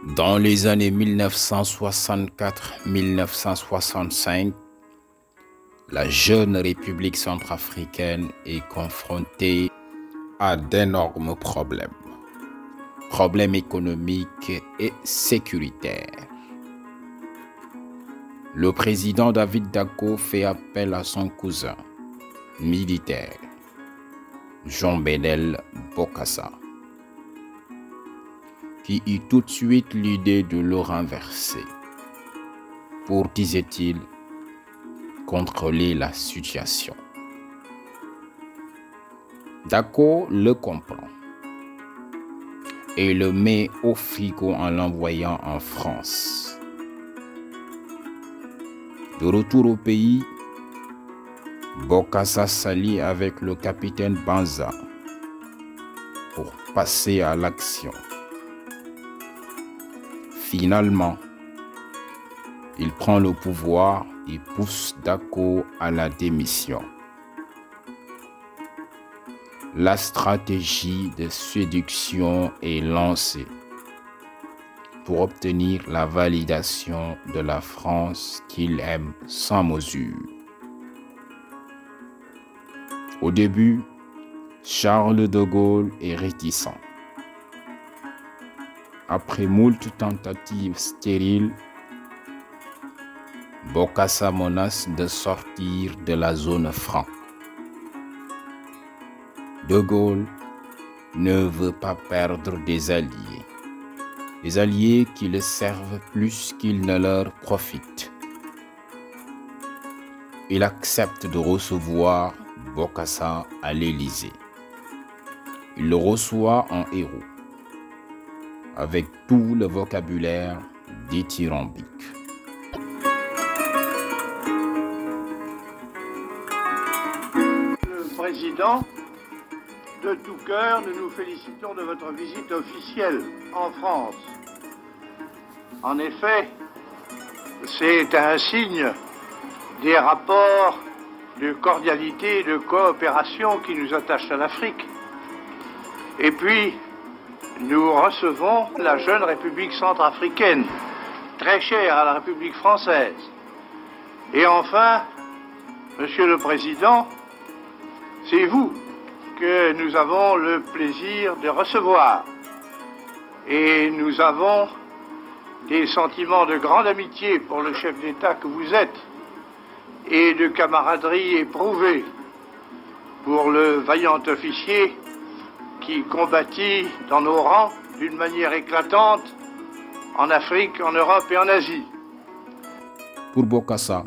Dans les années 1964-1965, la jeune République centrafricaine est confrontée à d'énormes problèmes. Problèmes économiques et sécuritaires. Le président David Dacko fait appel à son cousin militaire, Jean-Bédel Bokassa, qui eut tout de suite l'idée de le renverser pour, disait-il, contrôler la situation. Dacko le comprend et le met au frigo en l'envoyant en France. De retour au pays, Bokassa s'allie avec le capitaine Banza pour passer à l'action. Finalement, il prend le pouvoir et pousse Dacko à la démission. La stratégie de séduction est lancée pour obtenir la validation de la France qu'il aime sans mesure. Au début, Charles de Gaulle est réticent. Après moult tentatives stériles, Bokassa menace de sortir de la zone franc. De Gaulle ne veut pas perdre des alliés qui le servent plus qu'ils ne leur profitent. Il accepte de recevoir Bokassa à l'Élysée. Il le reçoit en héros, avec tout le vocabulaire dithyrambique. Le président, de tout cœur, nous nous félicitons de votre visite officielle en France. En effet, c'est un signe des rapports de cordialité et de coopération qui nous attachent à l'Afrique. Et puis, nous recevons la jeune République centrafricaine, très chère à la République française. Et enfin, Monsieur le Président, c'est vous que nous avons le plaisir de recevoir. Et nous avons des sentiments de grande amitié pour le chef d'État que vous êtes et de camaraderie éprouvée pour le vaillant officier qui combattit dans nos rangs d'une manière éclatante en Afrique, en Europe et en Asie. Pour Bokassa,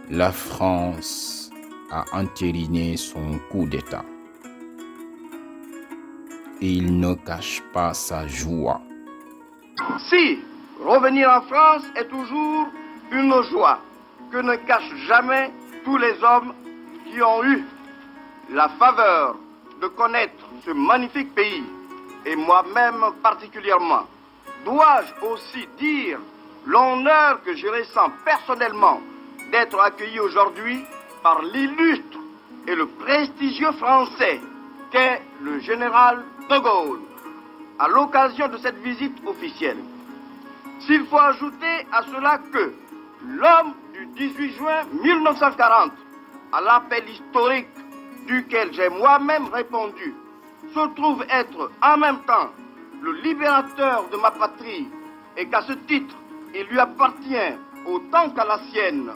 la France a entériné son coup d'État. Et il ne cache pas sa joie. Si revenir en France est toujours une joie que ne cachent jamais tous les hommes qui ont eu la faveur de connaître ce magnifique pays, et moi-même particulièrement, dois-je aussi dire l'honneur que je ressens personnellement d'être accueilli aujourd'hui par l'illustre et le prestigieux Français qu'est le général de Gaulle, à l'occasion de cette visite officielle. S'il faut ajouter à cela que l'homme du 18 juin 1940, à l'appel historique duquel j'ai moi-même répondu, se trouve être en même temps le libérateur de ma patrie et qu'à ce titre, il lui appartient autant qu'à la sienne,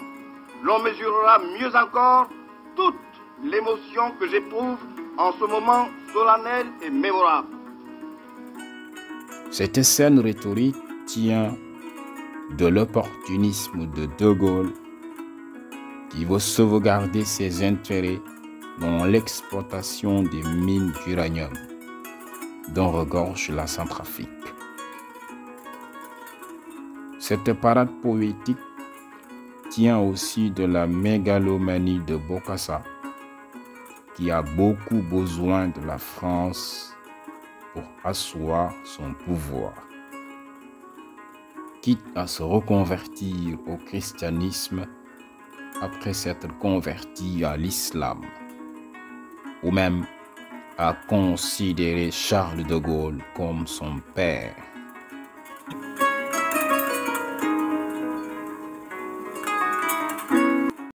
l'on mesurera mieux encore toute l'émotion que j'éprouve en ce moment solennel et mémorable. Cette scène rhétorique tient de l'opportunisme de Gaulle qui veut sauvegarder ses intérêts dans l'exploitation des mines d'uranium dont regorge la Centrafrique. Cette parade poétique tient aussi de la mégalomanie de Bokassa qui a beaucoup besoin de la France pour asseoir son pouvoir. Quitte à se reconvertir au christianisme après s'être converti à l'islam, ou même à considérer Charles de Gaulle comme son père.